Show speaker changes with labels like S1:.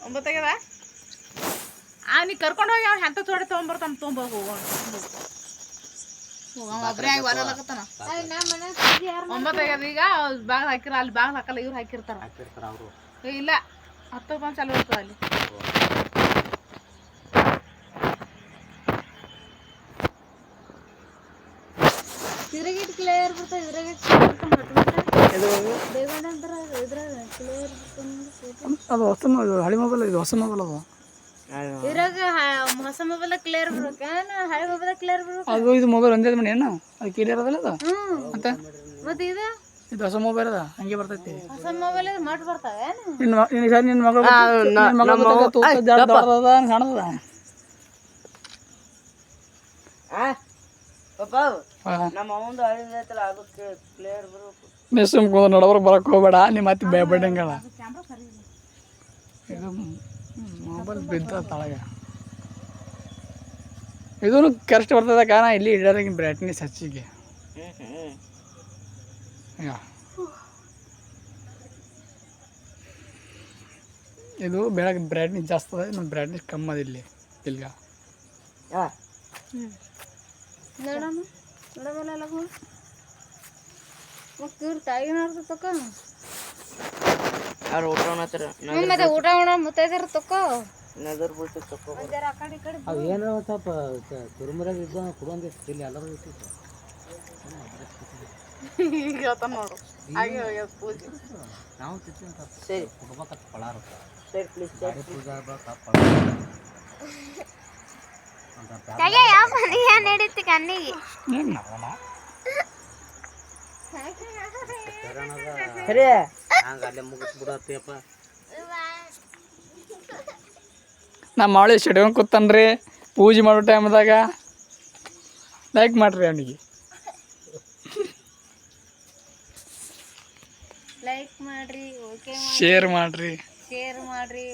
S1: ಒಂಬತ್ತಾಗ್ಯದ ನೀ ಕರ್ಕೊಂಡು ಹೋಗಿ ಅವ್ನು ಎಂತ ತೋಡಿ ತೊಗೊಂಬರ್ತಾನ ಹೋಗೋಣ ಒಬ್ಬರೇ ಆಗಿ ಹೊರಲಕತ್ತಾನ 9 ಆಗ್ಯದ ಈಗ ಬಾಗ್ಲ ಹಾಕಿರ ಅಲ್ಲಿ ಬಾಗ್ಲ ಹಾಕಲ್ಲ ಇವ್ರು ಹಾಕಿರ್ತಾರ ಇಲ್ಲ 10 ಬಂದು ಚಾಲು ಇರ್ತದೆ ಅಲ್ಲಿ ಇದ್ರಾಗಿಟ್ಟು ಕ್ಲಿಯರ್ ಬರ್ತದೆ
S2: ಅದು ಹೊಸ ಮೊಬೈಲ್ ಹಳೆ ಮೊಬೈಲ್ ಇದು ಹೊಸ ಮೊಬೈಲ್ ಅದು
S1: ಇದ್ರಾಗ ಹೊಸ ಮೊಬೈಲ್ ಕ್ಲಿಯರ್ ಬರ್ಬೇಕೇನು ಹಳೆ ಮೊಬೈಲ್ ಕ್ಲಿಯರ್ ಬರ್ಬೇಕು
S2: ಅದು ಇದು ಮೊಬೈಲ್ ಒಂದೇ ಮನೆ ಏನು ಅದು ಕ್ಲಿಯರ್ ಅದಲ್ಲ ಅದು
S1: ಮತ್ತೆ
S2: ಇದು ಹೊಸ ಮೊಬೈಲ್ ಅದ ಹಂಗೆ ಬರ್ತೈತಿ
S1: ಹೊಸ ಮೊಬೈಲ್ ಮಟ್ ಬರ್ತಾವೆ
S2: ನಿನ್ನ ಮಗಳು ಕಾಣದ ನೀವು ಸುಮ್ಕೋ ನಡವರ್ಗೆ ಬರಕ್ಕೆ ಹೋಗ್ಬೇಡ ನಿಮ್ಮ ಮತ್ತೆ ಬೇಡಂಗಲ್ಲ ಇದು ಮೊಬೈಲ್ ಬಿದ್ದ ತಳಗ ಇದೂ ಕರೆಕ್ಟ್ ಬರ್ತದೆ ಕಾರಣ ಇಲ್ಲಿ ಇಡೋರಿಗೆ ಬ್ರೈಟ್ನೆಸ್ ಹೆಚ್ಚಿಗೆ ಇದು ಬೆಳಗ್ಗೆ ಬ್ರೈಟ್ನೆಸ್ ಜಾಸ್ತಿ ಅದ ನಮ್ಮ ಬ್ರೈಟ್ನೆಸ್ ಕಮ್ಮಿ ಅದ ಇಲ್ಲಿ ತಿಲ್ಗ
S1: ಊಟ ಉಣ ಮುತ್ತೈದರ ತಕೋ
S3: ಏನೋ ಸ್ವಲ್ಪ ಕುರುಮರಾಗ ಇದ್ದ ಕುಡುವಂಗೆ ಇಲ್ಲಿ ಎಲ್ಲರೂ
S1: ನೋಡು
S3: ನಾವು ಸರಿ ಕುಟುಂಬಕ್ಕೆ ಪಳಾರ ಸರಿ ಪ್ಲೀಸ್ ಪೂಜಾ ಅಲ್ಲೇ ಮುಗಿಸ್ಬಿಡತ್ತಪ್ಪ
S2: ನಮ್ಮ ಮಾವಳಿ ಸಿಡ್ಕೊಂಡು ಕೂತಾನ್ರಿ ಪೂಜೆ ಮಾಡೋ ಟೈಮ್ದಾಗ ಲೈಕ್ ಮಾಡ್ರಿ ಅವನಿಗೆ
S1: ಲೈಕ್ ಮಾಡ್ರಿ ಓಕೆ
S2: ಶೇರ್ ಮಾಡ್ರಿ
S1: ಶೇರ್ ಮಾಡ್ರಿ